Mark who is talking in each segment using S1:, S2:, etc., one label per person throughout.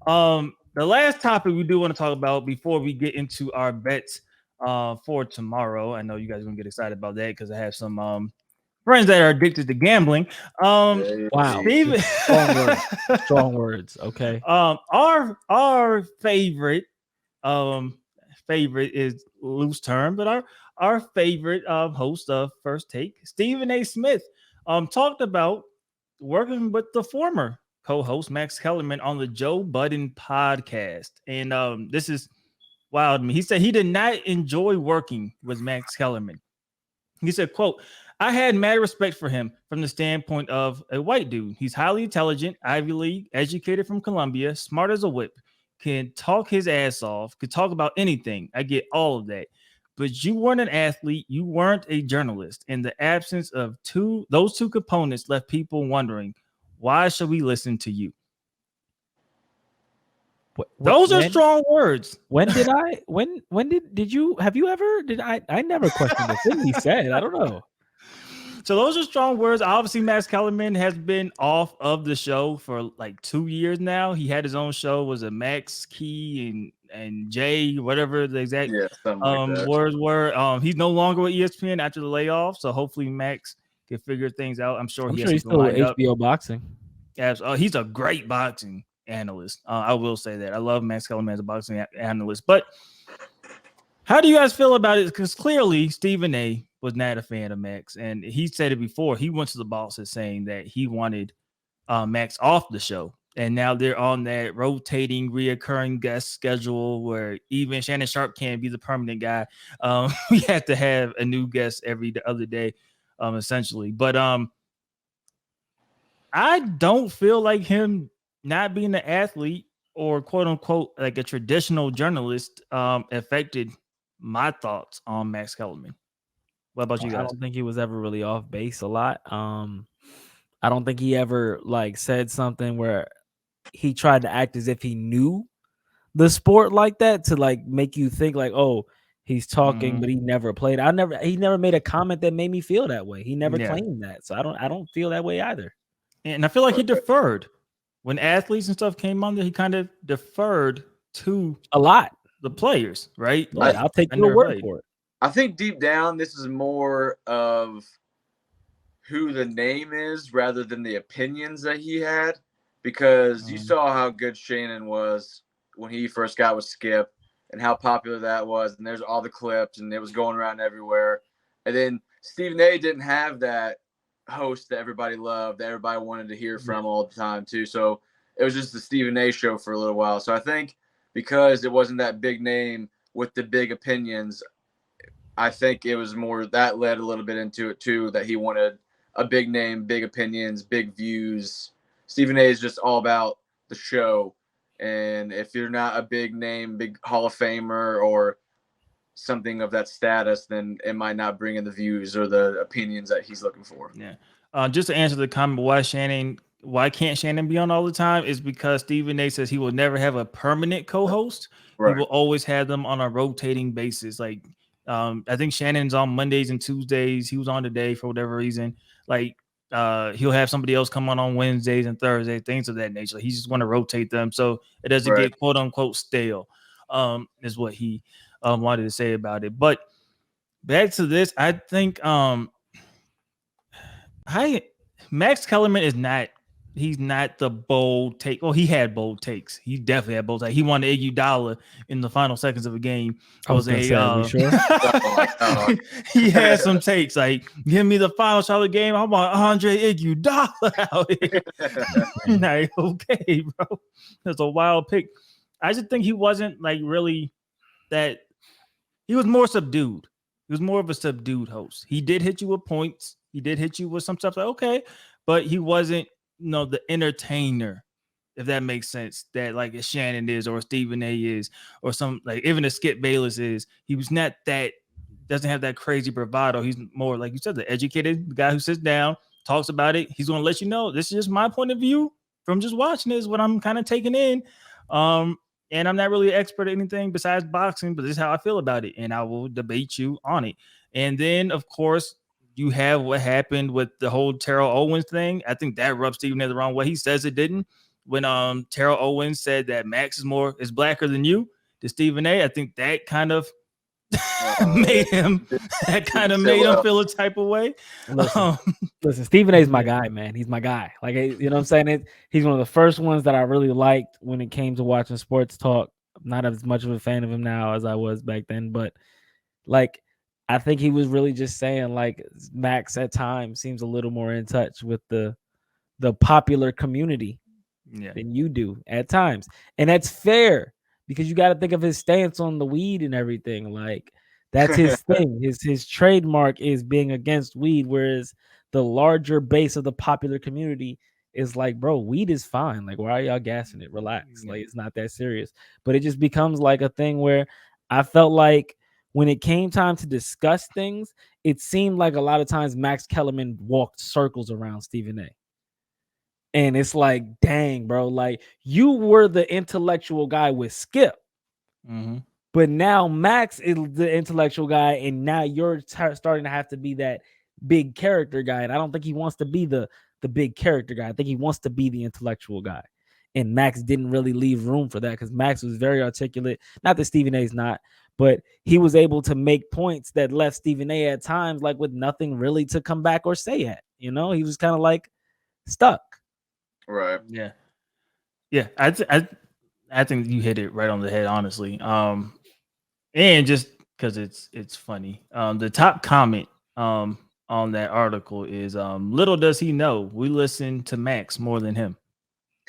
S1: The last topic we do want to talk about before we get into our bets for tomorrow. I know you guys are gonna get excited about that because I have some friends that are addicted to gambling.
S2: Hey,
S3: Wow,
S1: Steven,
S3: strong words. Strong words. Okay.
S1: our um favorite is loose term, but our favorite host of First Take, Stephen A. Smith, talked about working with the former co-host Max Kellerman on the Joe Budden podcast, and this is wild to me. He said he did not enjoy working with Max Kellerman. He said, quote, I had mad respect for him from the standpoint of a white dude. He's highly intelligent, Ivy League, educated from Columbia, smart as a whip, can talk his ass off, could talk about anything. I get all of that. But you weren't an athlete, you weren't a journalist. And the absence of those two components left people wondering, why should we listen to you? Those are strong words.
S3: When did I? When did you? Have you ever? Did I? I never questioned the thing he said. I don't know.
S1: So those are strong words. Obviously, Max Kellerman has been off of the show for like 2 years now. He had his own show, was it Max Key and Jay, whatever the exact words were. He's no longer with ESPN after the layoff. So hopefully Max can figure things out. I'm sure
S3: he's still with HBO boxing.
S1: Yes, he's a great boxing analyst. I will say that. I love Max Kellerman as a boxing analyst. But how do you guys feel about it? Because clearly Stephen A. was not a fan of Max, and he said it before. He went to the bosses saying that he wanted Max off the show, and now they're on that rotating, reoccurring guest schedule where even Shannon Sharp can't be the permanent guy. We have to have a new guest every other day, essentially. But I don't feel like him not being an athlete or quote unquote like a traditional journalist affected my thoughts on Max Kellerman. What about you guys?
S3: I don't think he was ever really off base a lot. I don't think he ever like said something where he tried to act as if he knew the sport like that to like make you think like, oh, he's talking, but he never played. He never made a comment that made me feel that way. He never claimed that. So I don't feel that way either.
S1: And I feel like he deferred when athletes and stuff came on there. He kind of deferred to
S3: a lot
S1: the players, right?
S3: Like, I'll take your word for it.
S2: I think deep down, this is more of who the name is rather than the opinions that he had, because you saw how good Shannon was when he first got with Skip and how popular that was. And there's all the clips and it was going around everywhere. And then Stephen A. didn't have that host that everybody loved, that everybody wanted to hear from all the time too. So it was just the Stephen A. show for a little while. So I think because it wasn't that big name with the big opinions, I think it was more that led a little bit into it too, that he wanted a big name, big opinions, big views. Stephen A. is just all about the show. And if you're not a big name, big Hall of Famer or something of that status, then it might not bring in the views or the opinions that he's looking for.
S1: Yeah. Just to answer the comment, why can't Shannon be on all the time, is because Stephen A. says he will never have a permanent co-host. Right. He will always have them on a rotating basis. Like, I think Shannon's on Mondays and Tuesdays. He was on today for whatever reason. Like, he'll have somebody else come on Wednesdays and Thursdays, things of that nature. He just want to rotate them so it doesn't get quote unquote stale. Is what he wanted to say about it. But back to this, I think Max Kellerman is not. He's not the bold take. Well, he had bold takes. He definitely had bold takes. He wanted Iguodala in the final seconds of a game. He had some takes like, give me the final shot of the game. I want Andre Iguodala out here. Like, okay, bro. That's a wild pick. I just think he wasn't like really that. He was more subdued. He was more of a subdued host. He did hit you with points. He did hit you with some stuff like, okay, but he wasn't, the entertainer, if that makes sense, that like a Shannon is or Stephen A. is or some like even a Skip Bayless is. He was not that, doesn't have that crazy bravado. He's more like you said, the educated guy who sits down, talks about it. He's going to let you know this is just my point of view from just watching this, what I'm kind of taking in. And I'm not really an expert at anything besides boxing, but this is how I feel about it. And I will debate you on it. And then, of course, you have what happened with the whole Terrell Owens thing. I think that rubs Stephen A. the wrong way. He says it didn't, when Terrell Owens said that Max is blacker than you to Stephen A. I think that kind of made him feel a type of way.
S3: Listen, Stephen A is my guy, man. He's my guy. Like, you know what I'm saying? He's one of the first ones that I really liked when it came to watching sports talk. I'm not as much of a fan of him now as I was back then, but like, I think he was really just saying like Max at times seems a little more in touch with the popular community than you do at times. And that's fair because you got to think of his stance on the weed and everything. Like, that's his thing. His trademark is being against weed, whereas the larger base of the popular community is like, bro, weed is fine. Like, why are y'all gassing it? Relax. Like, it's not that serious. But it just becomes like a thing where I felt like when it came time to discuss things, it seemed like a lot of times Max Kellerman walked circles around Stephen A. And it's like, dang, bro, like you were the intellectual guy with Skip. But now Max is the intellectual guy, and now you're starting to have to be that big character guy. And I don't think he wants to be the big character guy. I think he wants to be the intellectual guy. And Max didn't really leave room for that because Max was very articulate. Not that Stephen A is not, but he was able to make points that left Stephen A at times like with nothing really to come back or say at. You know, he was kind of like stuck.
S2: Right.
S1: Yeah. Yeah. I think you hit it right on the head, honestly. And just because it's funny. The top comment on that article is little does he know we listen to Max more than him.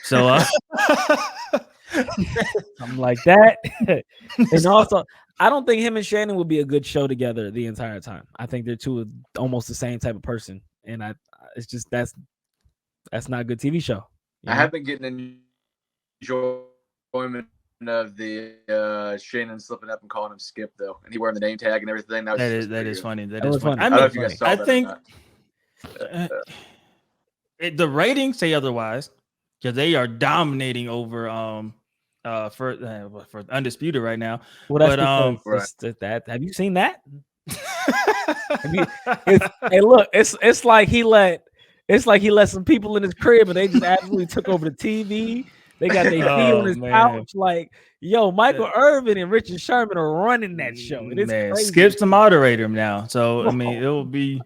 S1: So
S3: something like that. And also, I don't think him and Shannon would be a good show together the entire time. I think they're two almost the same type of person, and it's just that's not a good TV show.
S2: I have been getting enjoyment of the Shannon slipping up and calling him Skip though, and he wearing the name tag and everything. That is
S1: funny.
S3: That is funny.
S1: I don't know if you guys saw that. I think the ratings say otherwise because they are dominating over for Undisputed right now.
S3: Well, that's that. Have you seen that? Hey, look, it's like he let some people in his crib and they just absolutely took over the TV. They got their feet on his couch. Like, yo, Michael Irvin and Richard Sherman are running that show. And it's crazy.
S1: Skip's the moderator now. So, I mean, it'll be.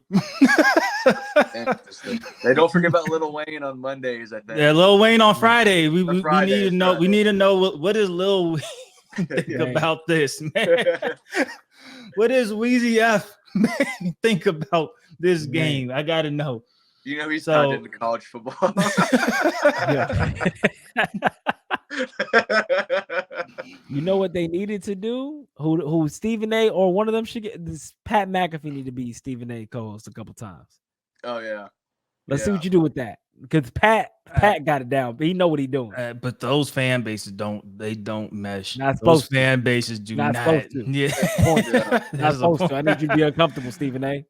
S2: They don't forget about Lil Wayne on Mondays, I think.
S1: Yeah, Lil Wayne on Friday. We need to know. We need to know what does Lil Wayne think about this, man. What does Weezy F think about this game? I got to know.
S2: You know he's not into college football.
S3: You know what they needed to do? Who Stephen A. or one of them should get this? Pat McAfee need to be Stephen A. co-host a couple times.
S2: Oh yeah.
S3: Let's see what you do with that because Pat got it down, but he know what he's doing.
S1: But those fan bases don't mesh.
S3: Not
S1: those fan bases do not.
S3: Supposed to.
S1: Yeah,
S3: not supposed to. I need you to be uncomfortable, Stephen A.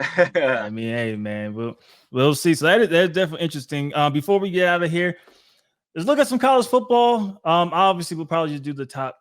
S1: I mean, hey man, we'll see. So that's definitely interesting. Before we get out of here, let's look at some college football. Obviously, we'll probably just do the top